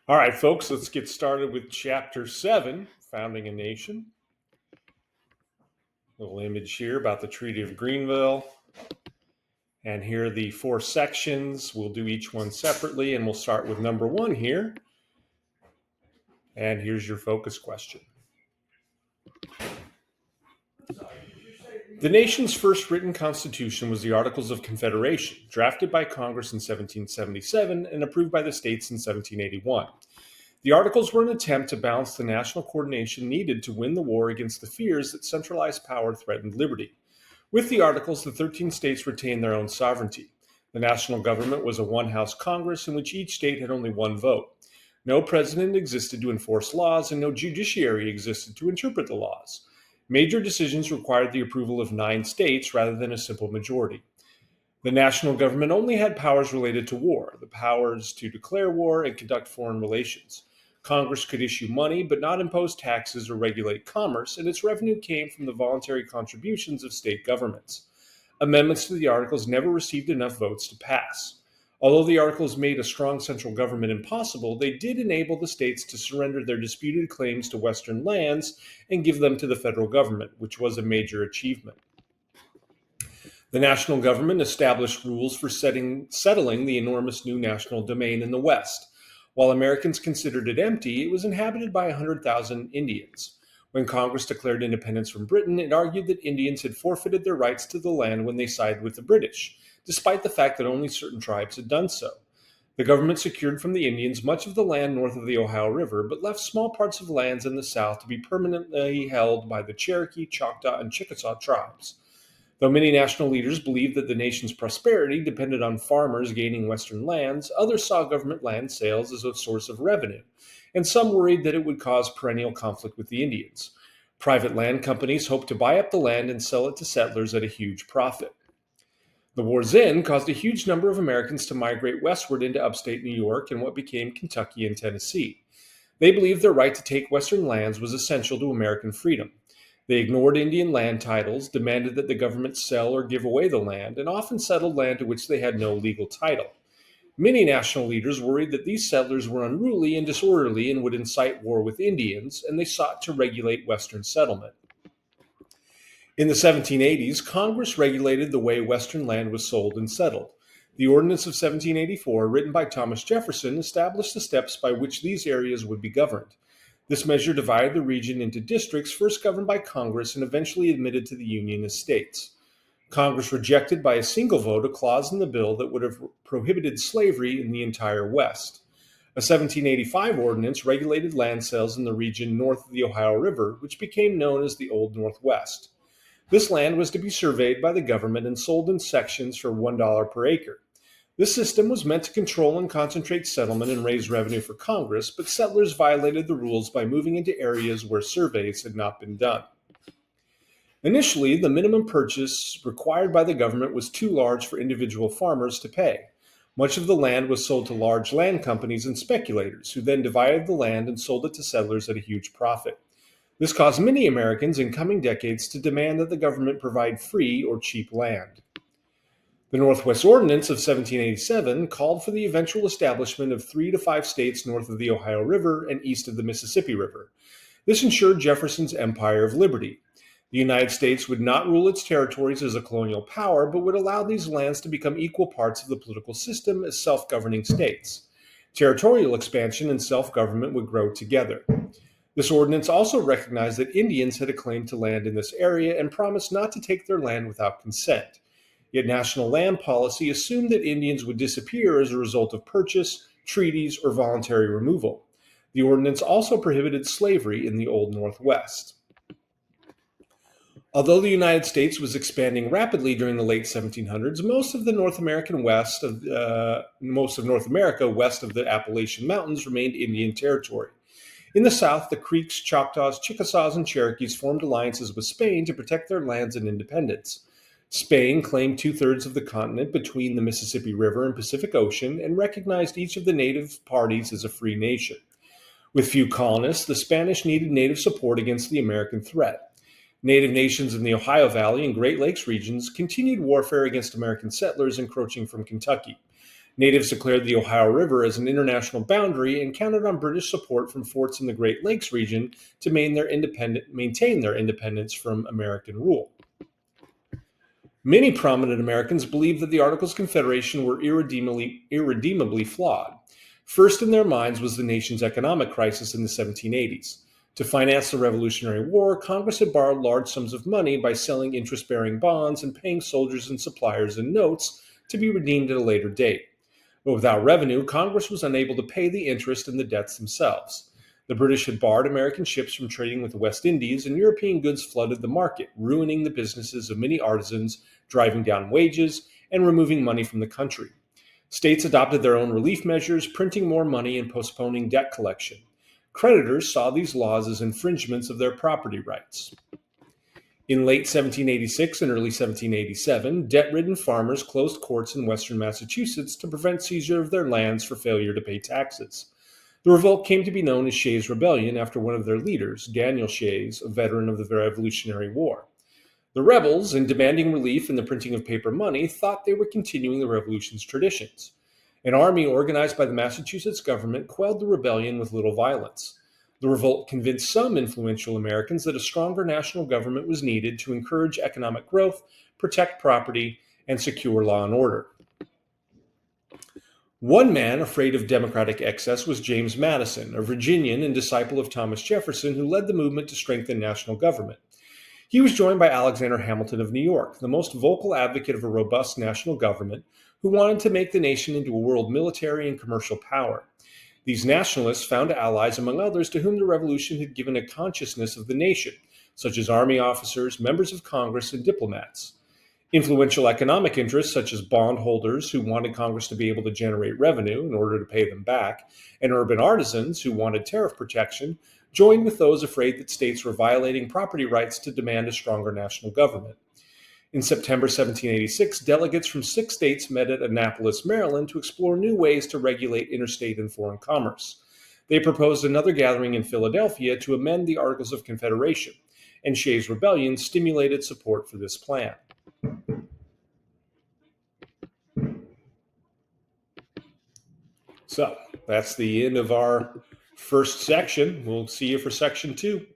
All right, folks, let's get started with Chapter 7, Founding a Nation. Little image here about the Treaty of Greenville. And here are the 4 sections. We'll do each one separately, and we'll start with number 1 here. And here's your focus question. The nation's first written constitution was the Articles of Confederation, drafted by Congress in 1777 and approved by the states in 1781. The Articles were an attempt to balance the national coordination needed to win the war against the fears that centralized power threatened liberty. With the Articles, the 13 states retained their own sovereignty. The national government was a one-house Congress in which each state had only one vote. No president existed to enforce laws, and no judiciary existed to interpret the laws. Major decisions required the approval of 9 states rather than a simple majority. The national government only had powers related to war, the powers to declare war and conduct foreign relations. Congress could issue money but not impose taxes or regulate commerce, and its revenue came from the voluntary contributions of state governments. Amendments to the Articles never received enough votes to pass. Although the Articles made a strong central government impossible, they did enable the states to surrender their disputed claims to Western lands and give them to the federal government, which was a major achievement. The national government established rules for settling the enormous new national domain in the West. While Americans considered it empty, it was inhabited by 100,000 Indians. When Congress declared independence from Britain, it argued that Indians had forfeited their rights to the land when they sided with the British, despite the fact that only certain tribes had done so. The government secured from the Indians much of the land north of the Ohio River, but left small parts of lands in the South to be permanently held by the Cherokee, Choctaw, and Chickasaw tribes. Though many national leaders believed that the nation's prosperity depended on farmers gaining Western lands, others saw government land sales as a source of revenue, and some worried that it would cause perennial conflict with the Indians. Private land companies hoped to buy up the land and sell it to settlers at a huge profit. The war's end caused a huge number of Americans to migrate westward into upstate New York and what became Kentucky and Tennessee. They believed their right to take Western lands was essential to American freedom. They ignored Indian land titles, demanded that the government sell or give away the land, and often settled land to which they had no legal title. Many national leaders worried that these settlers were unruly and disorderly and would incite war with Indians, and they sought to regulate Western settlement. In the 1780s, Congress regulated the way Western land was sold and settled. The Ordinance of 1784, written by Thomas Jefferson, established the steps by which these areas would be governed. This measure divided the region into districts first governed by Congress and eventually admitted to the Union as states. Congress rejected by a single vote a clause in the bill that would have prohibited slavery in the entire West. A 1785 ordinance regulated land sales in the region north of the Ohio River, which became known as the Old Northwest. This land was to be surveyed by the government and sold in sections for $1 per acre. This system was meant to control and concentrate settlement and raise revenue for Congress, but settlers violated the rules by moving into areas where surveys had not been done. Initially, the minimum purchase required by the government was too large for individual farmers to pay. Much of the land was sold to large land companies and speculators, who then divided the land and sold it to settlers at a huge profit. This caused many Americans in coming decades to demand that the government provide free or cheap land. The Northwest Ordinance of 1787 called for the eventual establishment of 3 to 5 states north of the Ohio River and east of the Mississippi River. This ensured Jefferson's empire of liberty. The United States would not rule its territories as a colonial power, but would allow these lands to become equal parts of the political system as self-governing states. Territorial expansion and self-government would grow together. This ordinance also recognized that Indians had a claim to land in this area and promised not to take their land without consent. Yet national land policy assumed that Indians would disappear as a result of purchase, treaties, or voluntary removal. The ordinance also prohibited slavery in the Old Northwest. Although the United States was expanding rapidly during the late 1700s, most of North America west of the Appalachian Mountains remained Indian territory. In the South, the Creeks, Choctaws, Chickasaws, and Cherokees formed alliances with Spain to protect their lands and independence. Spain claimed 2/3 of the continent between the Mississippi River and Pacific Ocean and recognized each of the native parties as a free nation. With few colonists, the Spanish needed native support against the American threat. Native nations in the Ohio Valley and Great Lakes regions continued warfare against American settlers encroaching from Kentucky. Natives declared the Ohio River as an international boundary and counted on British support from forts in the Great Lakes region to maintain their independence from American rule. Many prominent Americans believed that the Articles of Confederation were irredeemably flawed. First in their minds was the nation's economic crisis in the 1780s. To finance the Revolutionary War, Congress had borrowed large sums of money by selling interest bearing bonds and paying soldiers and suppliers in notes to be redeemed at a later date. But without revenue, Congress was unable to pay the interest and the debts themselves. The British had barred American ships from trading with the West Indies, and European goods flooded the market, ruining the businesses of many artisans, driving down wages, and removing money from the country. States adopted their own relief measures, printing more money and postponing debt collection. Creditors saw these laws as infringements of their property rights. In late 1786 and early 1787, debt-ridden farmers closed courts in western Massachusetts to prevent seizure of their lands for failure to pay taxes. The revolt came to be known as Shays' Rebellion after one of their leaders, Daniel Shays, a veteran of the Revolutionary War. The rebels, in demanding relief in the printing of paper money, thought they were continuing the revolution's traditions. An army organized by the Massachusetts government quelled the rebellion with little violence. The revolt convinced some influential Americans that a stronger national government was needed to encourage economic growth, protect property, and secure law and order. One man afraid of democratic excess was James Madison, a Virginian and disciple of Thomas Jefferson who led the movement to strengthen national government. He was joined by Alexander Hamilton of New York, the most vocal advocate of a robust national government who wanted to make the nation into a world military and commercial power. These nationalists found allies, among others, to whom the revolution had given a consciousness of the nation, such as army officers, members of Congress, and diplomats. Influential economic interests, such as bondholders who wanted Congress to be able to generate revenue in order to pay them back, and urban artisans who wanted tariff protection, joined with those afraid that states were violating property rights to demand a stronger national government. In September 1786, delegates from 6 states met at Annapolis, Maryland, to explore new ways to regulate interstate and foreign commerce. They proposed another gathering in Philadelphia to amend the Articles of Confederation, and Shays' Rebellion stimulated support for this plan. So that's the end of our first section. We'll see you for section 2.